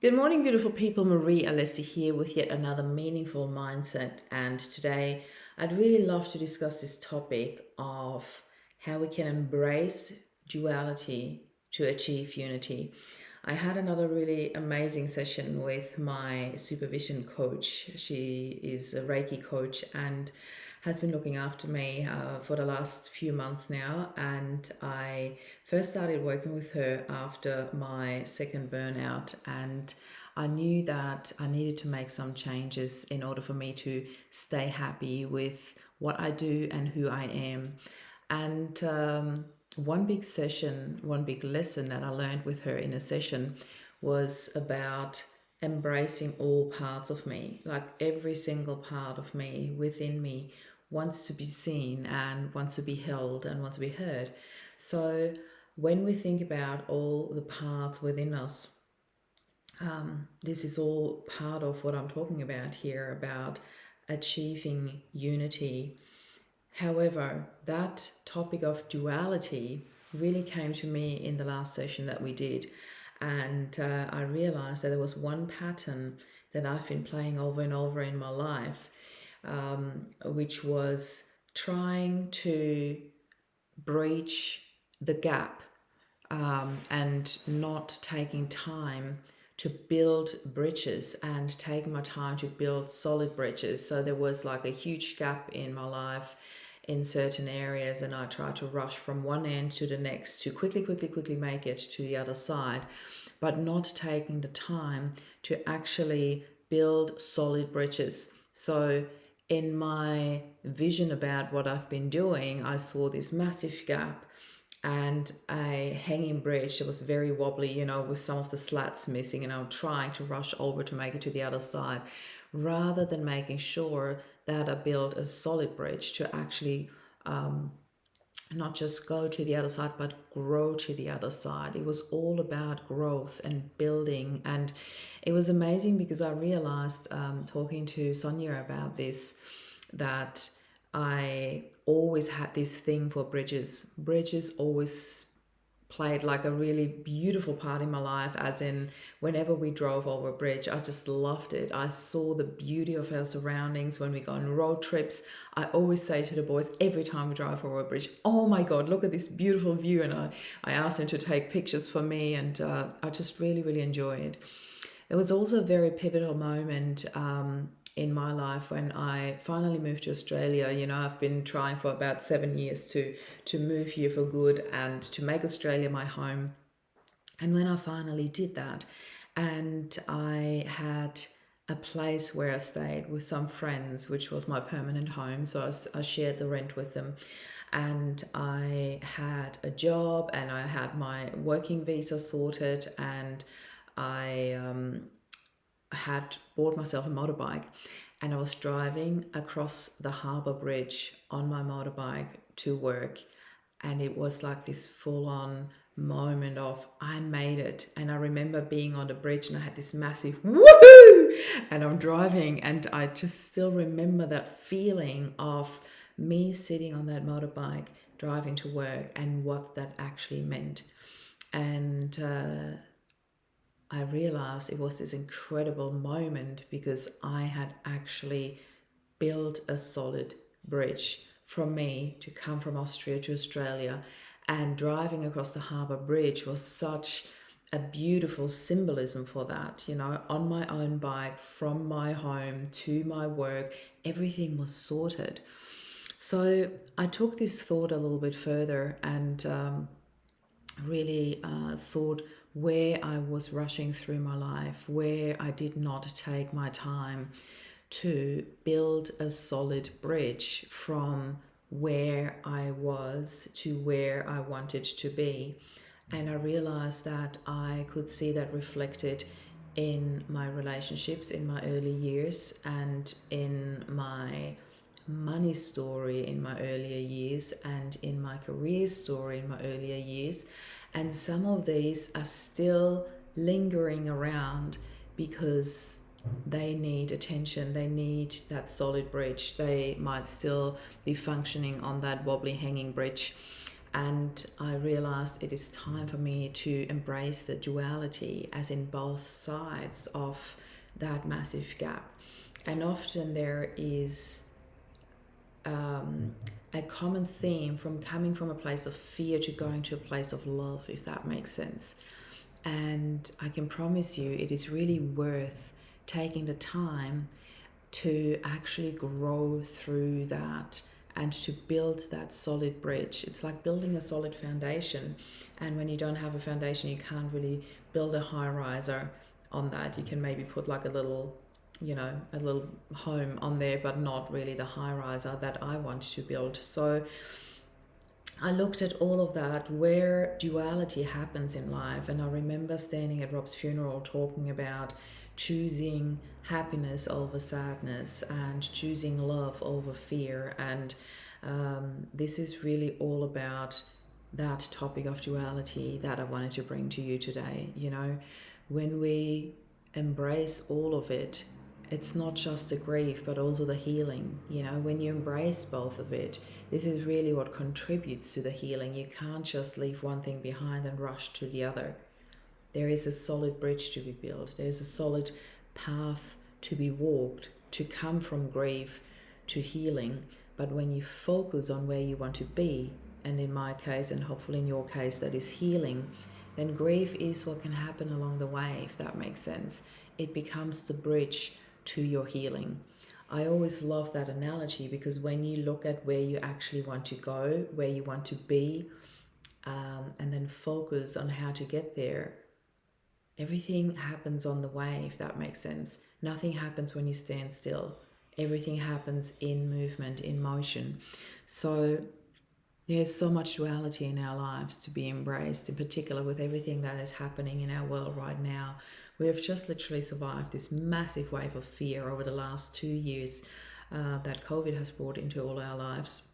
Good morning, beautiful people. Marie Alessi here with yet another meaningful mindset. And today, I'd really love to discuss this topic of how we can embrace duality to achieve unity. I had another really amazing session with my supervision coach. She is a Reiki coach and has been looking after me for the last few months now. And I first started working with her after my second burnout, and I knew that I needed to make some changes in order for me to stay happy with what I do and who I am. And one big session, one big lesson that I learned with her in a session was about embracing all parts of me. Like every single part of me within me wants to be seen and wants to be held and wants to be heard. So when we think about all the parts within us, this is all part of what I'm talking about here about achieving unity. However, that topic of duality really came to me in the last session that we did. And I realized that there was one pattern that I've been playing over and over in my life, which was trying to breach the gap and not taking time to build bridges and taking my time to build solid bridges. So there was like a huge gap in my life in certain areas, and I tried to rush from one end to the next to quickly make it to the other side, but not taking the time to actually build solid bridges. So in my vision about what I've been doing, I saw this massive gap and a hanging bridge that was very wobbly, with some of the slats missing, and I'm trying to rush over to make it to the other side, rather than making sure that I build a solid bridge to actually not just go to the other side, but grow to the other side. It was all about growth and building. And it was amazing because I realized, talking to Sonia about this, that I always had this thing for bridges. Bridges always played like a really beautiful part in my life, as in whenever we drove over a bridge, I just loved it. I saw the beauty of our surroundings when we go on road trips. I always say to the boys every time we drive over a bridge, oh my god, look at this beautiful view. And I asked them to take pictures for me, and I just really enjoy it. It was also a very pivotal moment in my life when I finally moved to Australia. I've been trying for about 7 years to move here for good and to make Australia my home. And when I finally did that, and I had a place where I stayed with some friends, which was my permanent home, so I shared the rent with them. And I had a job, and I had my working visa sorted, and I had bought myself a motorbike, and I was driving across the harbour bridge on my motorbike to work. And it was like this full on moment of I made it. And I remember being on the bridge and I had this massive woohoo, and I'm driving, and I just still remember that feeling of me sitting on that motorbike driving to work and what that actually meant. And I realized it was this incredible moment because I had actually built a solid bridge from me to come from Austria to Australia. And driving across the harbour bridge was such a beautiful symbolism for that. On my own bike, from my home to my work, everything was sorted. So I took this thought a little bit further and really thought where I was rushing through my life, where I did not take my time to build a solid bridge from where I was to where I wanted to be. And I realized that I could see that reflected in my relationships in my early years and in my money story in my earlier years and in my career story in my earlier years. And some of these are still lingering around because they need attention, they need that solid bridge. They might still be functioning on that wobbly hanging bridge. And I realized it is time for me to embrace the duality, as in both sides of that massive gap. And often there is a common theme from coming from a place of fear to going to a place of love, if that makes sense. And I can promise you, it is really worth taking the time to actually grow through that and to build that solid bridge. It's like building a solid foundation. And when you don't have a foundation, you can't really build a high riser on that. You can maybe put like a little, a little home on there, but not really the high riser that I want to build. So I looked at all of that, where duality happens in life. And I remember standing at Rob's funeral talking about choosing happiness over sadness and choosing love over fear. And this is really all about that topic of duality that I wanted to bring to you today. When we embrace all of it, it's not just the grief, but also the healing. When you embrace both of it, this is really what contributes to the healing. You can't just leave one thing behind and rush to the other. There is a solid bridge to be built. There's a solid path to be walked to come from grief to healing. But when you focus on where you want to be, and in my case, and hopefully in your case, that is healing, then grief is what can happen along the way, if that makes sense. It becomes the bridge to your healing. I always love that analogy, because when you look at where you actually want to go, where you want to be, and then focus on how to get there, everything happens on the way, if that makes sense. Nothing happens when you stand still. Everything happens in movement, in motion. So there's so much duality in our lives to be embraced, in particular with everything that is happening in our world right now. We have just literally survived this massive wave of fear over the last 2 years that COVID has brought into all our lives.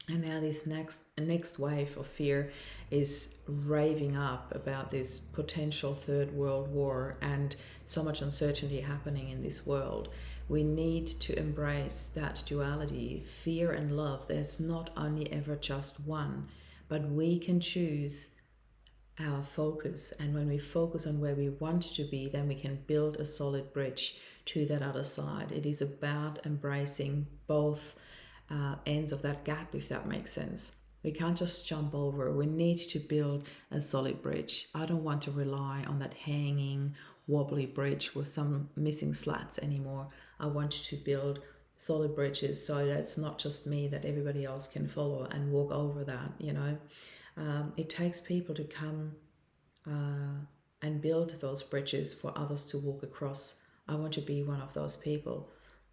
And now this next wave of fear is raving up about this potential third world war, and so much uncertainty happening in this world. We need to embrace that duality, fear and love. There's not only ever just one, but we can choose our focus. And when we focus on where we want to be, then we can build a solid bridge to that other side. It is about embracing both ends of that gap, if that makes sense. We can't just jump over. We need to build a solid bridge. I don't want to rely on that hanging, wobbly bridge with some missing slats anymore. I want to build solid bridges so that it's not just me, that everybody else can follow and walk over that. It takes people to come and build those bridges for others to walk across. I want to be one of those people.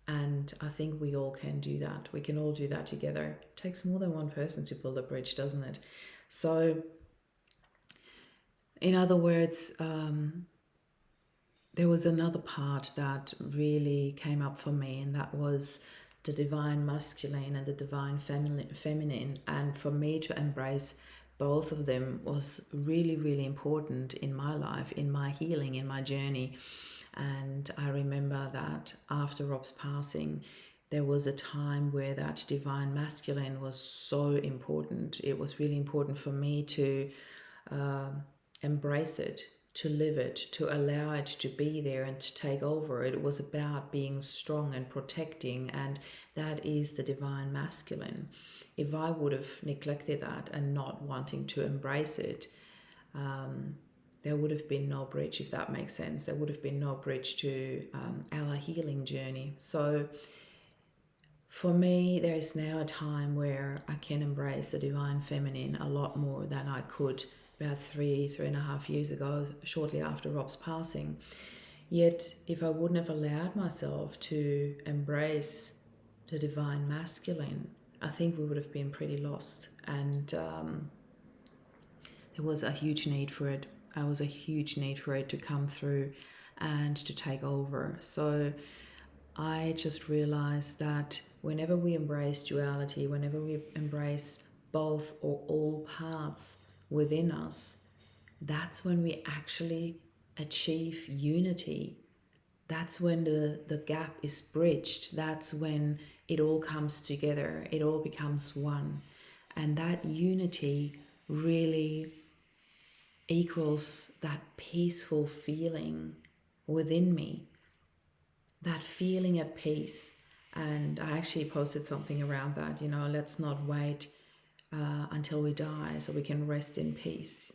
And I think we all can do that. We can all do that together. It takes more than one person to build a bridge, doesn't it? So, in other words, there was another part that really came up for me, and that was the divine masculine and the divine feminine. And for me to embrace both of them was really, really important in my life, in my healing, in my journey. And I remember that after Rob's passing, there was a time where that divine masculine was so important. It was really important for me to embrace it, to live it, to allow it to be there and to take over. It was about being strong and protecting, and that is the divine masculine. If I would have neglected that and not wanting to embrace it, there would have been no bridge, if that makes sense. There would have been no bridge to our healing journey. So for me, there is now a time where I can embrace the divine feminine a lot more than I could about 3.5 years ago, shortly after Rob's passing. Yet, if I wouldn't have allowed myself to embrace the divine masculine, I think we would have been pretty lost. And there was a huge need for it. There was a huge need for it to come through and to take over. So I just realized that whenever we embrace duality, whenever we embrace both or all parts within us, that's when we actually achieve unity. That's when the gap is bridged. That's when it all comes together. It all becomes one. And that unity really equals that peaceful feeling within me, that feeling at peace. And I actually posted something around that, let's not wait until we die so we can rest in peace.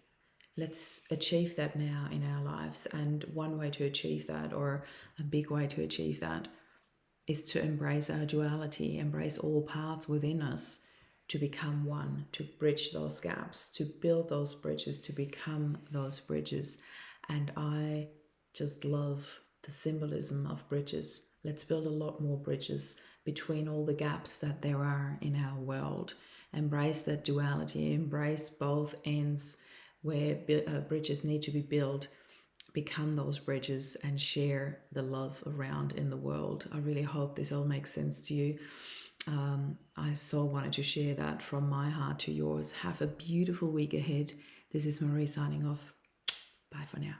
Let's achieve that now in our lives. And one way to achieve that, or a big way to achieve that, is to embrace our duality, embrace all paths within us, to become one, to bridge those gaps, to build those bridges, to become those bridges. And I just love the symbolism of bridges. Let's build a lot more bridges between all the gaps that there are in our world. Embrace that duality, embrace both ends where bridges need to be built, become those bridges and share the love around in the world. I really hope this all makes sense to you. I so wanted to share that from my heart to yours. Have a beautiful week ahead. This is Marie signing off. Bye for now.